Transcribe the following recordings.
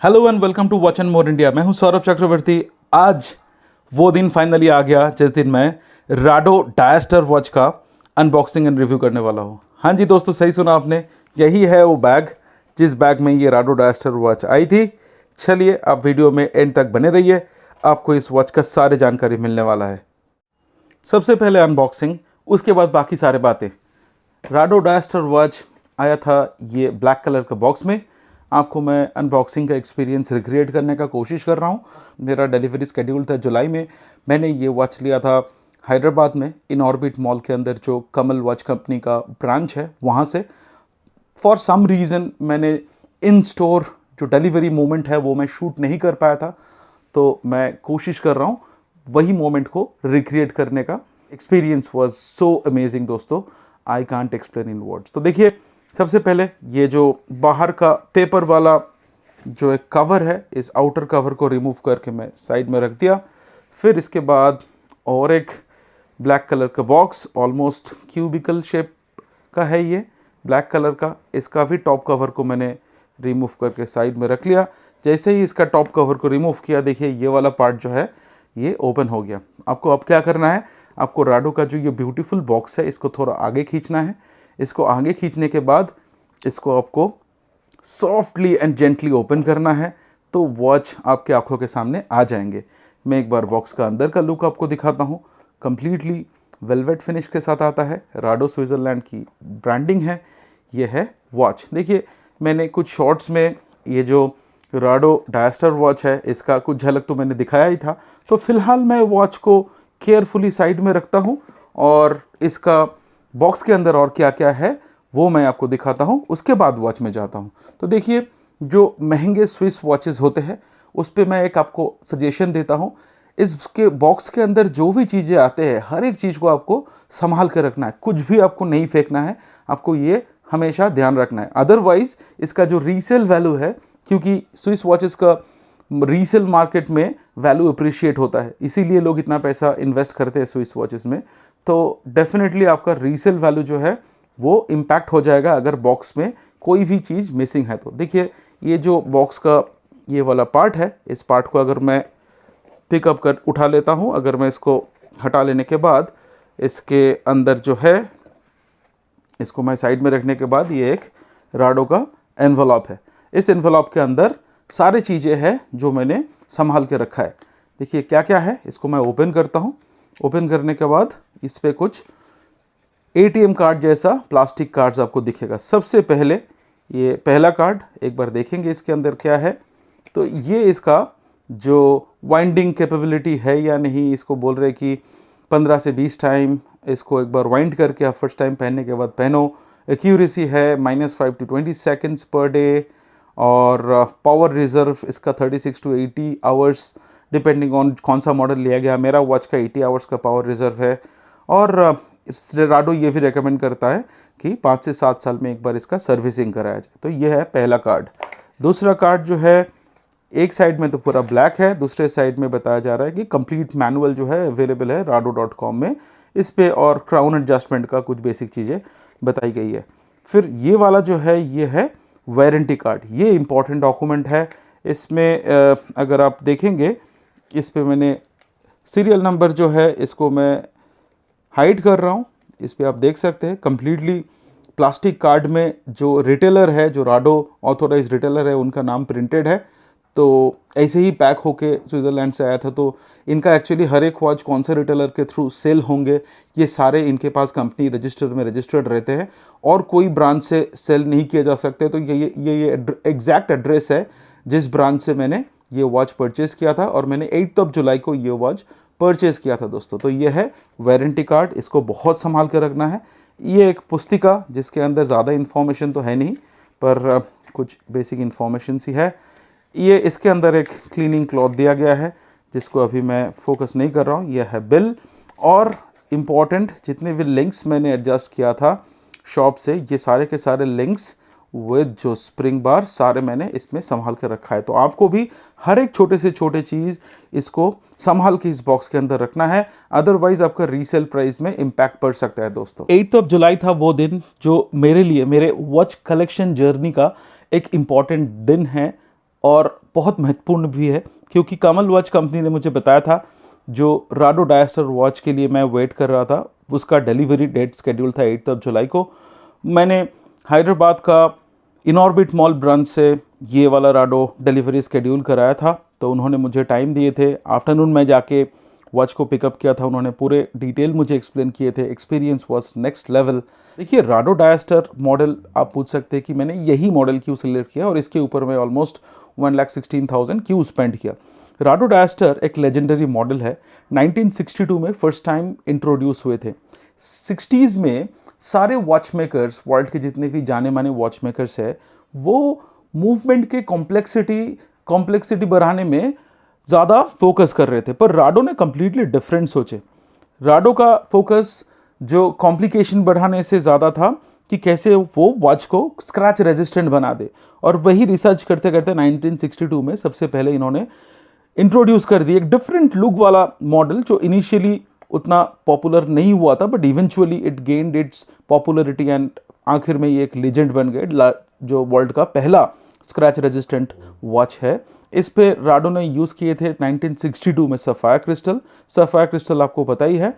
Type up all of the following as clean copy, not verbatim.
Hello and welcome to watch and more India. मैं हूं सौरभ चक्रवर्ती। आज वो दिन फाइनली आ गया जिस दिन मैं राडो डायस्टर वॉच का अनबॉक्सिंग एंड रिव्यू करने वाला हूं। हाँ जी दोस्तों, सही सुना आपने, यही है वो बैग जिस बैग में ये राडो डायस्टर वॉच आई थी। चलिए आप वीडियो में एंड तक बने रहिए, आपको इस वॉच का सारे जानकारी मिलने वाला है। सबसे पहले अनबॉक्सिंग, उसके बाद बाकी सारे बातें। राडो डायस्टर वॉच आया था ये ब्लैक कलर के बॉक्स में। आपको मैं अनबॉक्सिंग का एक्सपीरियंस रिक्रिएट करने का कोशिश कर रहा हूँ। मेरा डिलीवरी स्केड्यूल था जुलाई में। मैंने ये वॉच लिया था हैदराबाद में इन ऑर्बिट मॉल के अंदर, जो कमल वॉच कंपनी का ब्रांच है वहाँ से। फॉर सम रीज़न मैंने इन स्टोर जो डिलीवरी मोमेंट है वो मैं शूट नहीं कर पाया था, तो मैं कोशिश कर रहा हूँ वही मोमेंट को रिक्रिएट करने का। एक्सपीरियंस वाज सो अमेजिंग दोस्तों, I can't explain in words. तो देखिए, सबसे पहले ये जो बाहर का पेपर वाला जो एक कवर है, इस आउटर कवर को रिमूव करके मैं साइड में रख दिया। फिर इसके बाद और एक ब्लैक कलर का बॉक्स, ऑलमोस्ट क्यूबिकल शेप का है ये, ब्लैक कलर का। इसका भी टॉप कवर को मैंने रिमूव करके साइड में रख लिया। जैसे ही इसका टॉप कवर को रिमूव किया, देखिए ये वाला पार्ट जो है ये ओपन हो गया। आपको अब क्या करना है, आपको राडो का जो ये ब्यूटीफुल बॉक्स है इसको थोड़ा आगे खींचना है। इसको आगे खींचने के बाद इसको आपको सॉफ्टली एंड जेंटली ओपन करना है, तो वॉच आपके आंखों के सामने आ जाएंगे। मैं एक बार बॉक्स का अंदर का लुक आपको दिखाता हूँ। कंप्लीटली वेलवेट फिनिश के साथ आता है, राडो स्विट्ज़रलैंड की ब्रांडिंग है। ये है वॉच। देखिए, मैंने कुछ शॉर्ट्स में ये जो राडो डायस्टर वॉच है इसका कुछ झलक तो मैंने दिखाया ही था। तो फिलहाल मैं वॉच को केयरफुली साइड में रखता हूँ और इसका बॉक्स के अंदर और क्या क्या है वो मैं आपको दिखाता हूँ, उसके बाद वॉच में जाता हूँ। तो देखिए, जो महंगे स्विस वॉचेस होते हैं उस पर मैं एक आपको सजेशन देता हूँ। इसके बॉक्स के अंदर जो भी चीज़ें आते हैं हर एक चीज़ को आपको संभाल कर रखना है, कुछ भी आपको नहीं फेंकना है। आपको ये हमेशा ध्यान रखना है, अदरवाइज़ इसका जो रीसेल वैल्यू है, क्योंकि स्विस वॉचेस का रीसेल मार्केट में वैल्यू अप्रिशिएट होता है, इसीलिए लोग इतना पैसा इन्वेस्ट करते हैं स्विस वॉचेस में। तो डेफिनेटली आपका रीसेल वैल्यू जो है वो इम्पैक्ट हो जाएगा अगर बॉक्स में कोई भी चीज़ मिसिंग है तो। देखिए, ये जो बॉक्स का ये वाला पार्ट है, इस पार्ट को अगर मैं पिकअप कर उठा लेता हूँ, अगर मैं इसको हटा लेने के बाद इसके अंदर जो है, इसको मैं साइड में रखने के बाद ये एक राडो का एनवलप है। इस एनवलप के अंदर सारी चीज़ें हैं जो मैंने संभाल के रखा है। देखिए क्या क्या है, इसको मैं ओपन करता हूँ। ओपन करने के बाद इस पर कुछ एटीएम कार्ड जैसा प्लास्टिक कार्ड्स आपको दिखेगा। सबसे पहले ये पहला कार्ड एक बार देखेंगे इसके अंदर क्या है। तो ये इसका जो वाइंडिंग कैपेबिलिटी है या नहीं, इसको बोल रहे कि 15 से 20 टाइम इसको एक बार वाइंड करके आप फर्स्ट टाइम पहनने के बाद पहनो। एक्यूरेसी है -5 to 20 सेकेंड्स पर डे, और पावर रिजर्व इसका 36 to 80 आवर्स डिपेंडिंग ऑन कौन सा मॉडल लिया गया। मेरा वॉच का 80 आवर्स का पावर रिजर्व है। और राडो ये भी रेकमेंड करता है कि 5 से 7 साल में एक बार इसका सर्विसिंग कराया जाए। तो ये है पहला कार्ड। दूसरा कार्ड जो है, एक साइड में तो पूरा ब्लैक है, दूसरे साइड में बताया जा रहा है कि कंप्लीट मैनुअल जो है अवेलेबल है rado.com में। इस पे और क्राउन एडजस्टमेंट का कुछ बेसिक चीज़ें बताई गई है। फिर ये वाला जो है ये है वारंटी कार्ड। ये इंपॉर्टेंट डॉक्यूमेंट है। इसमें अगर आप देखेंगे, इस पे मैंने सीरियल नंबर जो है इसको मैं हाइड कर रहा हूँ। इस पे आप देख सकते हैं कंप्लीटली प्लास्टिक कार्ड में जो रिटेलर है, जो राडो ऑथोराइज रिटेलर है, उनका नाम प्रिंटेड है। तो ऐसे ही पैक होके स्विट्ज़रलैंड से आया था। तो इनका एक्चुअली हर एक वॉच कौन से रिटेलर के थ्रू सेल होंगे ये सारे इनके पास कंपनी रजिस्टर में रजिस्टर्ड रहते हैं, और कोई ब्रांच से सेल नहीं किए जा सकते। तो ये एग्जैक्ट एड्रेस है जिस ब्रांच से मैंने ये वॉच परचेज़ किया था, और मैंने 8 जुलाई को ये वॉच परचेज़ किया था दोस्तों। तो ये है वारंटी कार्ड, इसको बहुत संभाल कर रखना है। ये एक पुस्तिका जिसके अंदर ज़्यादा इन्फॉर्मेशन तो है नहीं, पर कुछ बेसिक इन्फॉर्मेशन सी है। ये इसके अंदर एक क्लीनिंग क्लॉथ दिया गया है जिसको अभी मैं फोकस नहीं कर रहा हूँ। यह है बिल, और इम्पॉर्टेंट जितने भी लिंक्स मैंने एडजस्ट किया था शॉप से, ये सारे के सारे लिंक्स विद जो स्प्रिंग बार सारे मैंने इसमें संभाल कर रखा है। तो आपको भी हर एक छोटे से छोटे चीज़ इसको संभाल के इस बॉक्स के अंदर रखना है, अदरवाइज आपका रीसेल प्राइस में इम्पैक्ट पड़ सकता है दोस्तों। 8 जुलाई था वो दिन जो मेरे लिए मेरे वॉच कलेक्शन जर्नी का एक इम्पॉर्टेंट दिन है। और बहुत महत्वपूर्ण भी है, क्योंकि कमल वॉच कंपनी ने मुझे बताया था जो राडो डायस्टर वॉच के लिए मैं वेट कर रहा था, उसका डिलीवरी डेट शेड्यूल था 8 जुलाई को। मैंने हैदराबाद का इनऑर्बिट मॉल ब्रांच से ये वाला राडो डिलीवरी शेड्यूल कराया था, तो उन्होंने मुझे टाइम दिए थे। आफ्टरनून में जाके वॉच को पिकअप किया था, उन्होंने पूरे डिटेल मुझे एक्सप्लेन किए थे। Experience was next level. देखिए, राडो डायस्टर मॉडल आप पूछ सकते हैं कि मैंने यही मॉडल क्यों सिलेक्ट किया और इसके ऊपर मैं ऑलमोस्ट 1,16,000 क्यों स्पेंड किया। राडो डायस्टर एक लेजेंडरी मॉडल है। 1962 में फर्स्ट टाइम इंट्रोड्यूस हुए थे। 60s में सारे वॉच मेकर्स, वर्ल्ड के जितने भी जाने माने वॉच मेकर्स है, वो मूवमेंट के कॉम्प्लेक्सिटी बढ़ाने में ज़्यादा फोकस कर रहे थे, पर राडो ने कंप्लीटली डिफरेंट सोचे। राडो का फोकस जो कॉम्प्लिकेशन बढ़ाने से ज़्यादा था कि कैसे वो वॉच को स्क्रैच रेजिस्टेंट बना दे, और वही रिसर्च करते करते 1962 में सबसे पहले इन्होंने इंट्रोड्यूस कर दी एक डिफरेंट लुक वाला मॉडल, जो इनिशियली उतना पॉपुलर नहीं हुआ था, but eventually it gained it's popularity and आखिर में ये एक लेजेंड बन गए, जो वर्ल्ड का पहला स्क्रैच रेजिस्टेंट वॉच है। इस पे राडो ने यूज़ किए थे 1962 में सफ़ायर क्रिस्टल। सफ़ायर क्रिस्टल आपको पता ही है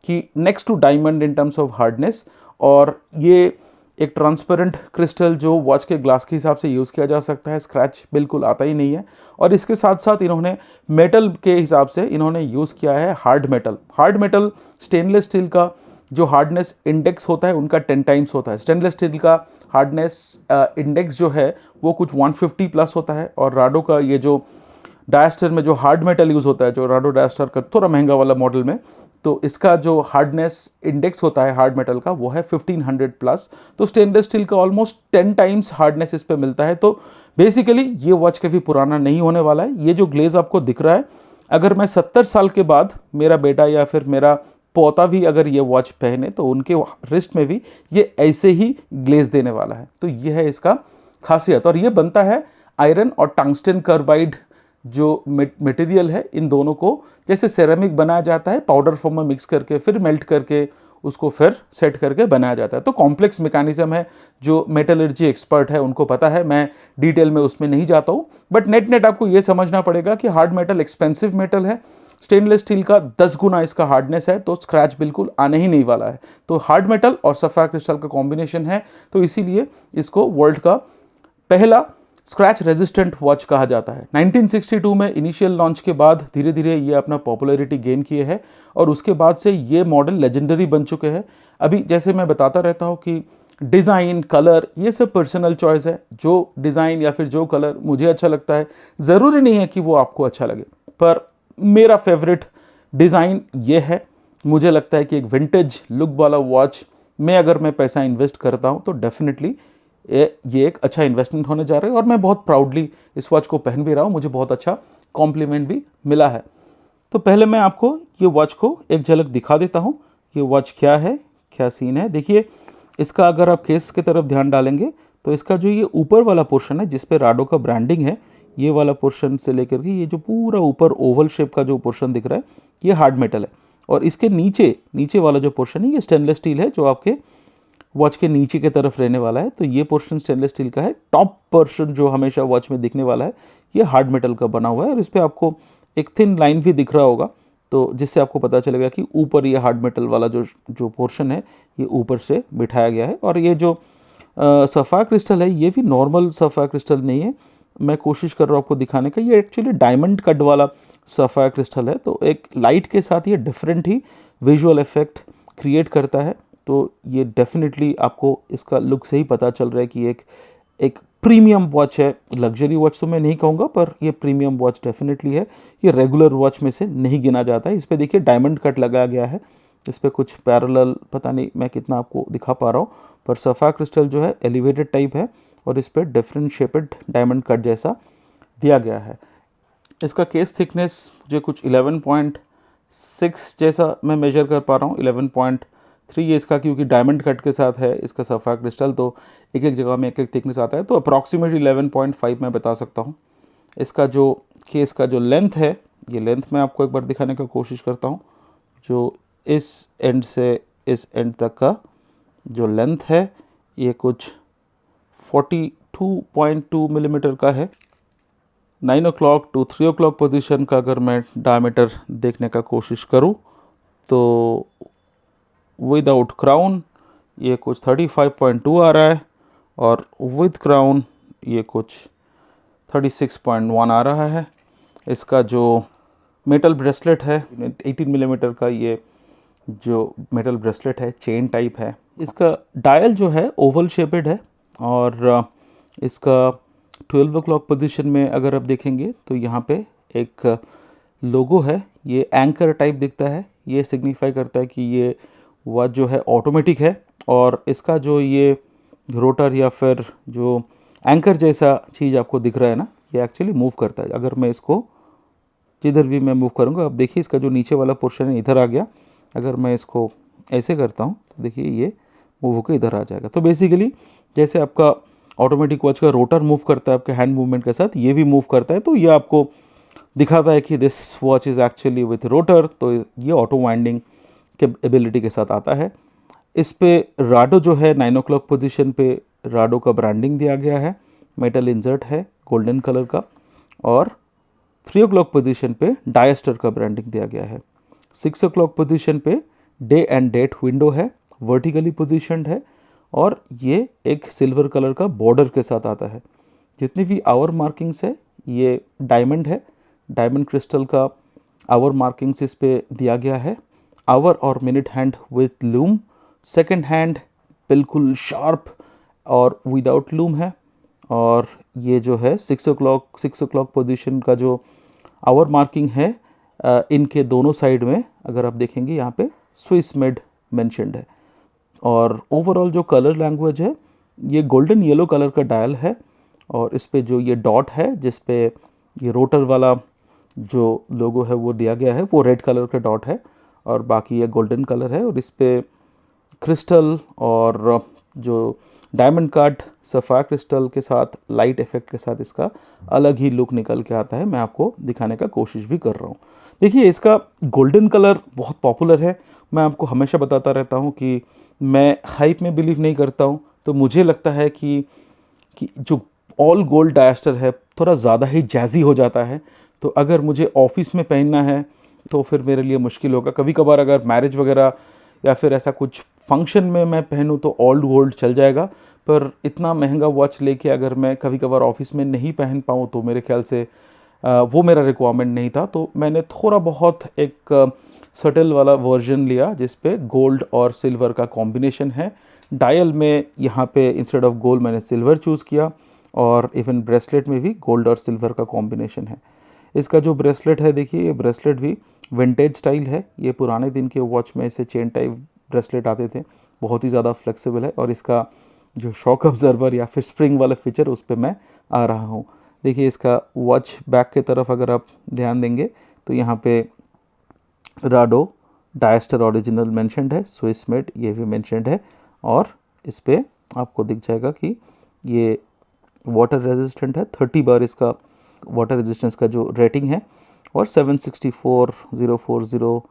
कि next to diamond in terms of hardness, और ये एक ट्रांसपेरेंट क्रिस्टल जो वॉच के ग्लास के हिसाब से यूज़ किया जा सकता है, स्क्रैच बिल्कुल आता ही नहीं है। और इसके साथ साथ इन्होंने मेटल के हिसाब से इन्होंने यूज़ किया है hard metal. Hard metal stainless steel का जो हार्डनेस इंडेक्स होता है उनका 10 टाइम्स होता है। स्टेनलेस स्टील का हार्डनेस इंडेक्स जो है वो कुछ 150 प्लस होता है, और राडो का ये जो डायस्टर में जो हार्ड मेटल यूज़ होता है, जो राडो डायस्टर का थोड़ा महंगा वाला मॉडल में, तो इसका जो हार्डनेस इंडेक्स होता है हार्ड मेटल का वो है 1500 प्लस। तो स्टेनलेस स्टील का ऑलमोस्ट 10 टाइम्स हार्डनेस इस पे मिलता है। तो बेसिकली ये वॉच कभी पुराना नहीं होने वाला है। ये जो ग्लेज आपको दिख रहा है, अगर मैं 70 साल के बाद मेरा बेटा या फिर मेरा पोता भी अगर ये वॉच पहने तो उनके रिस्ट में भी ये ऐसे ही ग्लेज देने वाला है। तो ये है इसका खासियत, और ये बनता है आयरन और टंगस्टन कार्बाइड जो मटेरियल है, इन दोनों को जैसे सेरेमिक बनाया जाता है पाउडर फॉर्म में मिक्स करके फिर मेल्ट करके उसको फिर सेट करके बनाया जाता है। तो कॉम्प्लेक्स मैकेनिज्म है, जो मेटलर्जी एक्सपर्ट है उनको पता है, मैं डिटेल में उसमें नहीं जाता हूँ। बट नेट आपको ये समझना पड़ेगा कि हार्ड मेटल एक्सपेंसिव मेटल है, स्टेनलेस स्टील का 10 गुना इसका हार्डनेस है, तो स्क्रैच बिल्कुल आने ही नहीं वाला है। तो हार्ड मेटल और सफ़ायर क्रिस्टल का कॉम्बिनेशन है, तो इसीलिए इसको वर्ल्ड का पहला स्क्रैच रेजिस्टेंट वॉच कहा जाता है। 1962 में इनिशियल लॉन्च के बाद धीरे धीरे ये अपना पॉपुलैरिटी गेन किए हैं, और उसके बाद से ये मॉडल लेजेंडरी बन चुके हैं। अभी जैसे मैं बताता रहता हूँ कि डिज़ाइन, कलर, ये सब पर्सनल चॉइस है। जो डिज़ाइन या फिर जो कलर मुझे अच्छा लगता है, ज़रूरी नहीं है कि वो आपको अच्छा लगे, पर मेरा फेवरेट डिज़ाइन ये है। मुझे लगता है कि एक विंटेज लुक वाला वॉच में अगर मैं पैसा इन्वेस्ट करता हूँ तो डेफिनेटली ये एक अच्छा इन्वेस्टमेंट होने जा रहा है, और मैं बहुत प्राउडली इस वॉच को पहन भी रहा हूँ। मुझे बहुत अच्छा कॉम्प्लीमेंट भी मिला है। तो पहले मैं आपको ये वॉच को एक झलक दिखा देता हूँ, ये वॉच क्या है, क्या सीन है। देखिए, इसका अगर आप केस की तरफ ध्यान डालेंगे तो इसका जो ये ऊपर वाला पोर्शन है जिस पे राडो का ब्रांडिंग है, ये वाला पोर्शन से लेकर के ये जो पूरा ऊपर ओवल शेप का जो पोर्शन दिख रहा है, ये हार्ड मेटल है। और इसके नीचे वाला जो पोर्शन है ये स्टेनलेस स्टील है, जो आपके वॉच के नीचे की तरफ रहने वाला है। तो ये पोर्शन स्टेनलेस स्टील का है। टॉप पोर्शन जो हमेशा वॉच में दिखने वाला है ये हार्ड मेटल का बना हुआ है, और इस पर आपको एक थिन लाइन भी दिख रहा होगा, तो जिससे आपको पता चलेगा कि ऊपर ये हार्ड मेटल वाला जो पोर्शन है ये ऊपर से बिठाया गया है। और ये जो सफ़ायर क्रिस्टल है ये भी नॉर्मल सफ़ायर क्रिस्टल नहीं है, मैं कोशिश कर रहा हूँ आपको दिखाने का। ये एक्चुअली डायमंड कट वाला सफ़ायर क्रिस्टल है, तो एक लाइट के साथ ये डिफरेंट ही विजुअल इफेक्ट क्रिएट करता है। तो ये डेफिनेटली आपको इसका लुक से ही पता चल रहा है कि एक प्रीमियम वॉच है। लग्जरी वॉच तो मैं नहीं कहूँगा, पर ये प्रीमियम वॉच डेफिनेटली है। ये रेगुलर वॉच में से नहीं गिना जाता है। इस पर देखिए डायमंड कट लगाया गया है, इस पर कुछ पैरेलल, पता नहीं मैं कितना आपको दिखा पा रहा हूँ, पर सफ़ायर क्रिस्टल जो है एलिवेटेड टाइप है, और इस पर डिफरेंट शेपेड डायमंड कट जैसा दिया गया है। इसका केस थिकनेस मुझे कुछ 11.6 जैसा मैं मेजर कर पा रहा हूँ। 11.3 ये इसका, क्योंकि डायमंड कट के साथ है इसका सफ़ायर क्रिस्टल, तो एक जगह में एक थिकनेस आता है, तो अप्रॉक्सीमेटली 11.5 मैं बता सकता हूँ। इसका जो केस का जो लेंथ है, ये लेंथ मैं आपको एक बार दिखाने की कोशिश करता हूँ। जो इस एंड से इस एंड तक का जो लेंथ है ये कुछ 42.2 मिलीमीटर का है। 9 o'clock टू 3 o'clock पोजीशन का अगर मैं डायमीटर देखने का कोशिश करूं तो विदाउट क्राउन ये कुछ 35.2 आ रहा है और विद क्राउन ये कुछ 36.1 आ रहा है। इसका जो मेटल ब्रेसलेट है 18 मिलीमीटर का, ये जो मेटल ब्रेसलेट है चेन टाइप है। इसका डायल जो है ओवल शेपेड है और इसका 12 o'clock पोजीशन में अगर आप देखेंगे तो यहाँ पे एक लोगो है, ये एंकर टाइप दिखता है। ये सिग्निफाई करता है कि ये वॉच जो है ऑटोमेटिक है और इसका जो ये रोटर या फिर जो एंकर जैसा चीज़ आपको दिख रहा है ना, ये एक्चुअली मूव करता है। अगर मैं इसको जिधर भी मैं मूव करूँगा, अब देखिए इसका जो नीचे वाला पोर्शन है इधर आ गया। अगर मैं इसको ऐसे करता हूँ तो देखिए ये मूव होकर इधर आ जाएगा। तो बेसिकली जैसे आपका ऑटोमेटिक वॉच का रोटर मूव करता है आपके हैंड मूवमेंट के साथ, ये भी मूव करता है। तो ये आपको दिखाता है कि this watch is actually with rotor. तो ये ऑटो वाइंडिंग के एबिलिटी के साथ आता है। इस पे राडो जो है 9 o'clock पोजीशन पे राडो का ब्रांडिंग दिया गया है, मेटल इंजर्ट है गोल्डन कलर का। और 3 o'clock पोजीशन पे डायस्टर का ब्रांडिंग दिया गया है। 6 o'clock पोजीशन पे डे एंड डेट विंडो है, वर्टिकली पोजीशनड है और ये एक सिल्वर कलर का बॉर्डर के साथ आता है। जितनी भी आवर मार्किंग्स है ये डायमंड है, डायमंड क्रिस्टल का आवर मार्किंग्स इस पे दिया गया है। आवर और minute hand with loom, second hand बिल्कुल शार्प और विदाउट लूम है। और ये जो है 6 o'clock पोजीशन का जो आवर मार्किंग है इनके दोनों साइड में अगर आप देखेंगे यहाँ पे स्विस मेड मेंशन्ड है। और ओवरऑल जो कलर लैंग्वेज है ये गोल्डन येलो कलर का डायल है और इस पे जो ये डॉट है जिस पे ये रोटर वाला जो लोगो है वो दिया गया है वो रेड कलर का डॉट है और बाकी ये गोल्डन कलर है। और इस पे क्रिस्टल और जो डायमंड कट सफ़ायर क्रिस्टल के साथ लाइट इफेक्ट के साथ इसका अलग ही लुक निकल के आता है। मैं आपको दिखाने का कोशिश भी कर रहा हूँ। देखिए इसका गोल्डन कलर बहुत पॉपुलर है। मैं आपको हमेशा बताता रहता हूँ कि मैं हाइप में बिलीव नहीं करता हूँ। तो मुझे लगता है कि जो ऑल गोल्ड डायस्टर है थोड़ा ज़्यादा ही जैज़ी हो जाता है। तो अगर मुझे ऑफिस में पहनना है तो फिर मेरे लिए मुश्किल होगा। कभी कभार अगर मैरिज वगैरह या फिर ऐसा कुछ फंक्शन में मैं पहनूँ तो ओल्ड गोल्ड चल जाएगा। पर इतना महंगा वॉच लेके अगर मैं कभी कभार ऑफिस में नहीं पहन पाऊँ तो मेरे ख्याल से वो मेरा रिक्वायरमेंट नहीं था। तो मैंने थोड़ा बहुत एक सटल वाला वर्जन लिया जिस पे गोल्ड और सिल्वर का कॉम्बिनेशन है। डायल में यहाँ पे इंस्टेड ऑफ गोल्ड मैंने सिल्वर चूज़ किया और इवन ब्रेसलेट में भी गोल्ड और सिल्वर का कॉम्बिनेशन है। इसका जो ब्रेसलेट है देखिए ये ब्रेसलेट भी विंटेज स्टाइल है। ये पुराने दिन के वॉच में ऐसे चेन टाइप ब्रेसलेट आते थे, बहुत ही ज़्यादा फ्लेक्सिबल है। और इसका जो शॉक ऑब्जर्वर या फिर स्प्रिंग वाला फीचर उस पर मैं आ रहा हूँ। देखिए इसका वॉच बैक की तरफ अगर आप ध्यान देंगे तो यहाँ पे राडो डायस्टर ओरिजिनल मेंशन्ड है, स्विस मेड ये भी मेंशन्ड है। और इस पर आपको दिख जाएगा कि ये वाटर रेजिस्टेंट है। 30 बार इसका वाटर रेजिस्टेंस का जो रेटिंग है और 764, 040,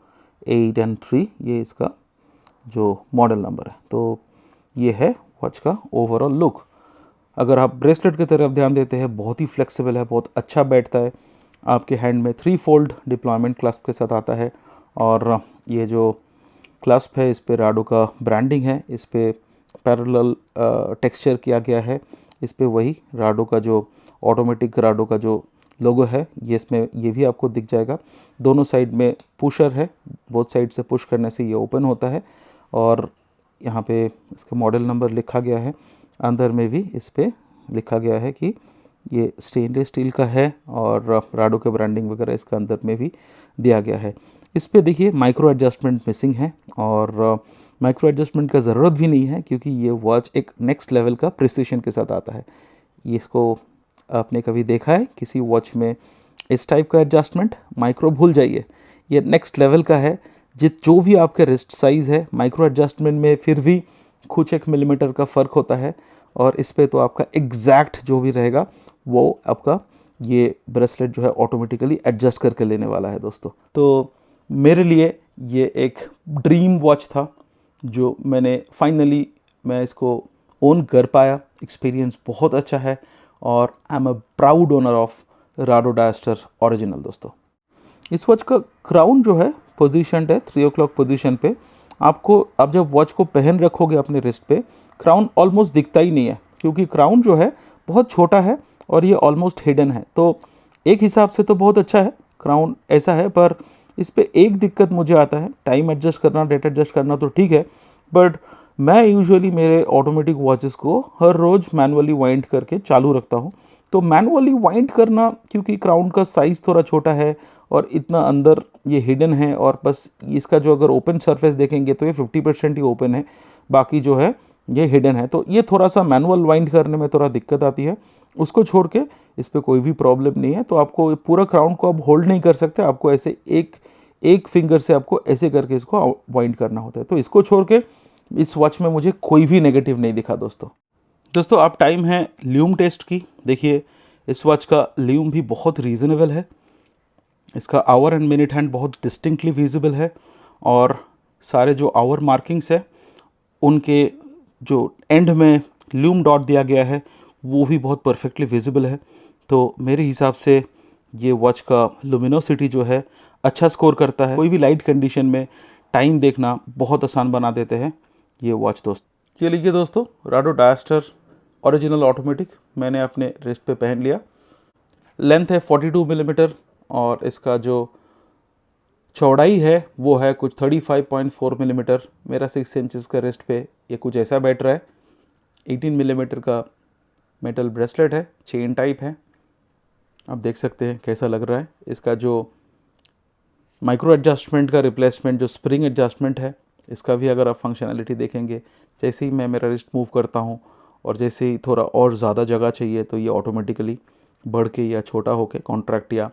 8 एंड 3 ये इसका जो मॉडल नंबर है। तो ये है वॉच का ओवरऑल लुक। अगर आप ब्रेसलेट की तरफ ध्यान देते हैं बहुत ही फ्लेक्सिबल है, बहुत अच्छा बैठता है आपके हैंड में। 3 फोल्ड डिप्लॉयमेंट क्लास्प के साथ आता है और ये जो क्लास्प है इस पे राडो का ब्रांडिंग है, इस पे पैरेलल टेक्सचर किया गया है। इस पे वही राडो का जो ऑटोमेटिक राडो का जो लोगो है ये इसमें ये भी आपको दिख जाएगा। दोनों साइड में पुशर है, बोथ साइड से पुश करने से ये ओपन होता है। और यहाँ पे इसका मॉडल नंबर लिखा गया है, अंदर में भी इस पे लिखा गया है कि ये स्टेनलेस स्टील का है और राडो के ब्रांडिंग वगैरह इसका अंदर में भी दिया गया है। इस पे देखिए माइक्रो एडजस्टमेंट मिसिंग है और माइक्रो एडजस्टमेंट का ज़रूरत भी नहीं है क्योंकि ये वॉच एक नेक्स्ट लेवल का प्रिसिशन के साथ आता है। इसको आपने कभी देखा है किसी वॉच में इस टाइप का एडजस्टमेंट? माइक्रो भूल जाइए, ये नेक्स्ट लेवल का है। जो भी आपके रिस्ट साइज़ है माइक्रो एडजस्टमेंट में फिर भी कुछ 1 मिलीमीटर का फ़र्क होता है और इस पे तो आपका एग्जैक्ट जो भी रहेगा वो आपका ये ब्रेसलेट जो है ऑटोमेटिकली एडजस्ट करके लेने वाला है दोस्तों। तो मेरे लिए ये एक ड्रीम वॉच था जो मैंने फाइनली मैं इसको ओन कर पाया। एक्सपीरियंस बहुत अच्छा है और I am a proud owner of Rado disaster original. दोस्तों इस वॉच का क्राउन जो है पोजीशनड है 3 o'clock पोजीशन पे। आपको आप जब वॉच को पहन रखोगे अपने रिस्ट पे, क्राउन ऑलमोस्ट दिखता ही नहीं है, क्योंकि क्राउन जो है बहुत छोटा है और ये ऑलमोस्ट हिडन है। तो एक हिसाब से तो बहुत अच्छा है, क्राउन ऐसा है। पर इस पे एक दिक्कत मुझे आता है, टाइम एडजस्ट करना, डेट एडजस्ट करना तो ठीक है, बट मैं यूजुअली मेरे ऑटोमेटिक वॉचेस को हर रोज़ मैनुअली वाइंड करके चालू रखता हूँ। तो मैनुअली वाइंड करना, क्योंकि क्राउन का साइज़ थोड़ा छोटा है और इतना अंदर ये हिडन है, और बस इसका जो अगर ओपन सरफेस देखेंगे तो ये 50% ही ओपन है, बाकी जो है ये हिडन है। तो ये थोड़ा सा मैनुअल वाइंड करने में थोड़ा दिक्कत आती है। उसको छोड़ के इस पर कोई भी प्रॉब्लम नहीं है। तो आपको पूरा क्राउन को आप होल्ड नहीं कर सकते, आपको ऐसे एक फिंगर से आपको ऐसे करके इसको वाइंड करना होता है। तो इसको छोड़ के इस वॉच में मुझे कोई भी नेगेटिव नहीं दिखा। दोस्तों आप टाइम है ल्यूम टेस्ट की। देखिए इस वॉच का ल्यूम भी बहुत रीज़नेबल है, इसका आवर एंड मिनट हैंड बहुत डिस्टिंक्टली विजिबल है, और सारे जो आवर मार्किंग्स है उनके जो एंड में ल्यूम डॉट दिया गया है वो भी बहुत परफेक्टली विजिबल है। तो मेरे हिसाब से ये वॉच का लुमिनोसिटी जो है अच्छा स्कोर करता है। कोई भी लाइट कंडीशन में टाइम देखना बहुत आसान बना देते हैं ये वॉच। ये लीजिए दोस्तों, राडो डायस्टर ओरिजिनल ऑटोमेटिक मैंने अपने रिस्ट पे पहन लिया। लेंथ है 42 मिलीमीटर और इसका जो चौड़ाई है वो है कुछ 35.4 मिलीमीटर। मेरा 6 इंचज़ का रिस्ट पे ये कुछ ऐसा बैठ रहा है। 18 मिलीमीटर का मेटल ब्रेसलेट है, चेन टाइप है, आप देख सकते हैं कैसा लग रहा है। इसका जो माइक्रो एडजस्टमेंट का रिप्लेसमेंट, जो स्प्रिंग एडजस्टमेंट है, इसका भी अगर आप फंक्शनैलिटी देखेंगे, जैसे ही मैं मेरा रिस्ट मूव करता हूँ और जैसे ही थोड़ा और ज़्यादा जगह चाहिए तो ये ऑटोमेटिकली बढ़ के या छोटा होके, कॉन्ट्रैक्ट या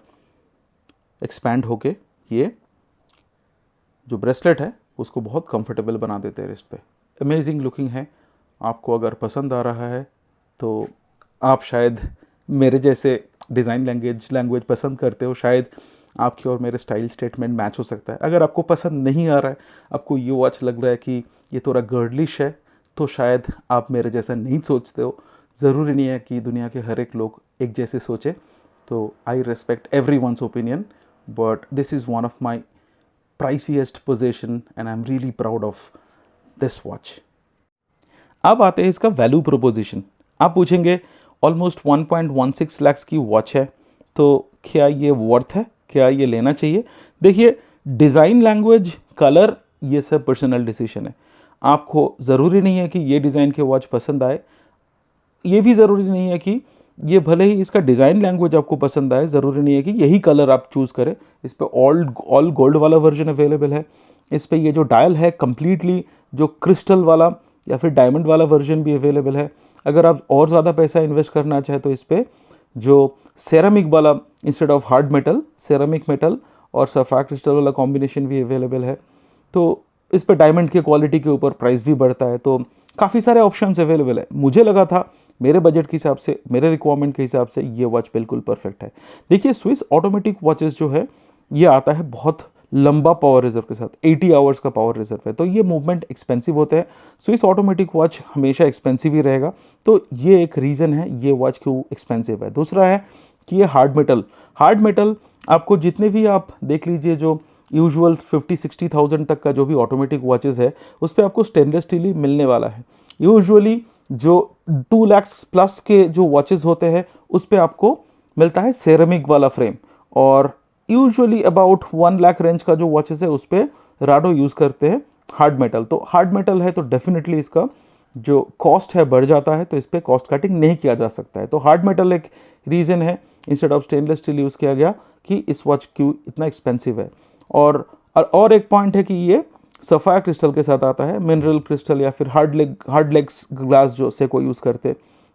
एक्सपैंड होके ये जो ब्रेसलेट है उसको बहुत कंफर्टेबल बना देते हैं रिस्ट पे। अमेजिंग लुकिंग है। आपको अगर पसंद आ रहा है तो आप शायद मेरे जैसे डिज़ाइन लैंग्वेज पसंद करते हो, शायद आपकी और मेरे स्टाइल स्टेटमेंट मैच हो सकता है। अगर आपको पसंद नहीं आ रहा है, आपको ये वॉच लग रहा है कि ये थोड़ा गर्लिश है, तो शायद आप मेरे जैसा नहीं सोचते हो। ज़रूरी नहीं है कि दुनिया के हर एक लोग एक जैसे सोचे। तो I respect every one's opinion, but this is one of my priciest position and I am really proud of this watch. अब आते हैं इसका वैल्यू प्रोपोजिशन। आप पूछेंगे ऑलमोस्ट 1.16 लाख की वॉच है, तो क्या ये वर्थ है, क्या ये लेना चाहिए? देखिए डिज़ाइन, लैंग्वेज, कलर, ये सब पर्सनल डिसीजन है। आपको ज़रूरी नहीं है कि ये डिज़ाइन के वॉच पसंद आए, ये भी ज़रूरी नहीं है कि ये भले ही इसका डिज़ाइन लैंग्वेज आपको पसंद आए, ज़रूरी नहीं है कि यही कलर आप चूज़ करें। इस पर ऑल गोल्ड वाला वर्जन अवेलेबल है। इस पर ये जो डायल है कम्प्लीटली जो क्रिस्टल वाला या फिर डायमंड वाला वर्जन भी अवेलेबल है। अगर आप और ज़्यादा पैसा इन्वेस्ट करना चाहें तो इस पर जो सेरामिक वाला instead of hard metal, ceramic metal और सफ़ायर क्रिस्टल वाला कॉम्बिनेशन भी अवेलेबल है। तो इस पर डायमंड के क्वालिटी के ऊपर प्राइस भी बढ़ता है। तो काफ़ी सारे ऑप्शंस अवेलेबल है। मुझे लगा था मेरे बजट के हिसाब से, मेरे रिक्वायरमेंट के हिसाब से ये वॉच बिल्कुल परफेक्ट है। देखिए स्विस ऑटोमेटिक वॉचेस जो है ये आता है बहुत लंबा पावर रिजर्व के साथ, 80 आवर्स का पावर रिजर्व है, तो ये मूवमेंट एक्सपेंसिव होते हैं। स्विस ऑटोमेटिक वॉच हमेशा एक्सपेंसिव ही रहेगा, तो ये एक रीज़न है ये वॉच क्यों एक्सपेंसिव है। दूसरा है कि ये हार्ड मेटल आपको जितने भी आप देख लीजिए, जो यूजुअल 50-60,000 तक का जो भी ऑटोमेटिक वॉचेस है उस पर आपको स्टेनलेस स्टील ही मिलने वाला है। यूजुअली जो 2 लाख प्लस के जो वॉचेस होते हैं उस पर आपको मिलता है सेरेमिक वाला फ्रेम, और यूजुअली अबाउट 1 लाख रेंज का जो वॉचेस है उस पर राडो यूज़ करते हैं हार्ड मेटल। तो हार्ड मेटल है तो डेफिनेटली इसका जो कॉस्ट है बढ़ जाता है, तो इस पर कॉस्ट कटिंग नहीं किया जा सकता है। तो हार्ड मेटल एक रीज़न है instead of stainless steel use किया गया कि इस वॉच क्यों इतना एक्सपेंसिव है। और एक पॉइंट है कि ये सफ़ायर क्रिस्टल के साथ आता है, मिनरल क्रिस्टल या फिर हार्ड लेग्स ग्लास जो सेको यूज़ करते,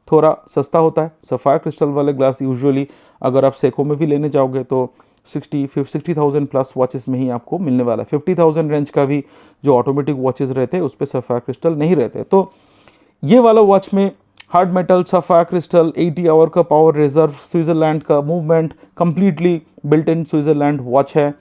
थोड़ा सस्ता होता है। सफ़ायर क्रिस्टल वाले ग्लास यूजुअली अगर आप सेको में भी लेने जाओगे तो 60,000 प्लस वॉचेस में ही आपको मिलने वाला है। 50,000 रेंज का भी जो ऑटोमेटिक वॉचेस रहते हैं उस पर सफ़ायर क्रिस्टल नहीं रहते। तो ये वाला वॉच में hard metal, sapphire crystal, 80 hour का पावर रिजर्व, स्विट्ज़रलैंड का movement, completely built in Switzerland watch है।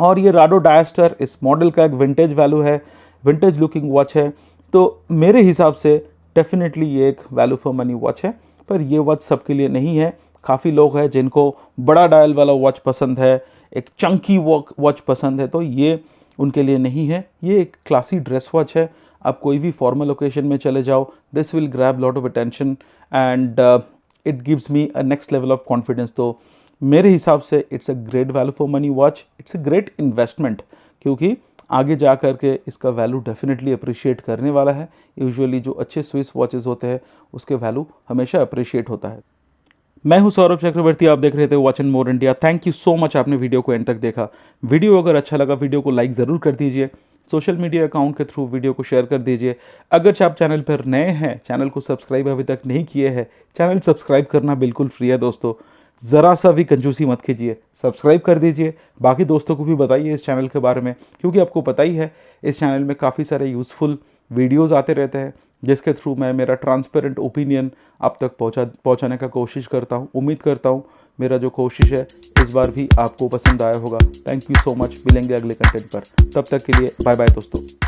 और ये राडो डायस्टर इस मॉडल का एक विंटेज वैल्यू है, विंटेज लुकिंग वॉच है। तो मेरे हिसाब से डेफिनेटली ये एक वैल्यू फॉर मनी वॉच है, पर ये वॉच सबके लिए नहीं है। काफ़ी लोग हैं जिनको बड़ा डायल वाला वॉच पसंद है, एक चंकी वॉच पसंद है, तो ये उनके लिए नहीं है। ये एक क्लासी ड्रेस वॉच है, आप कोई भी फॉर्मल ओकेजन में चले जाओ, this will grab lot of attention and it gives me a next level of confidence. तो मेरे हिसाब से it's a great value for money watch, it's a great investment, क्योंकि आगे जा कर के इसका वैल्यू डेफिनेटली अप्रिशिएट करने वाला है। यूजुअली जो अच्छे स्विस वॉचेस होते हैं उसके वैल्यू हमेशा अप्रिशिएट होता है। मैं हूं सौरभ चक्रवर्ती, आप देख रहे थे watch and more India. Thank you so much, आपने वीडियो को एंड तक देखा। वीडियो अगर अच्छा लगा, वीडियो को लाइक ज़रूर कर दीजिए, सोशल मीडिया अकाउंट के थ्रू वीडियो को शेयर कर दीजिए। अगर आप चैनल पर नए हैं, चैनल को सब्सक्राइब अभी तक नहीं किए हैं, चैनल सब्सक्राइब करना बिल्कुल फ्री है दोस्तों, ज़रा सा भी कंजूसी मत कीजिए, सब्सक्राइब कर दीजिए। बाकी दोस्तों को भी बताइए इस चैनल के बारे में, क्योंकि आपको पता ही है इस चैनल में काफ़ी सारे यूज़फुल वीडियोज़ आते रहते हैं, जिसके थ्रू मैं मेरा ट्रांसपेरेंट ओपिनियन आप तक पहुंचाने का कोशिश करता हूं। उम्मीद करता हूं मेरा जो कोशिश है इस बार भी आपको पसंद आया होगा। थैंक यू सो मच, मिलेंगे अगले कंटेंट पर, तब तक के लिए बाय बाय दोस्तों।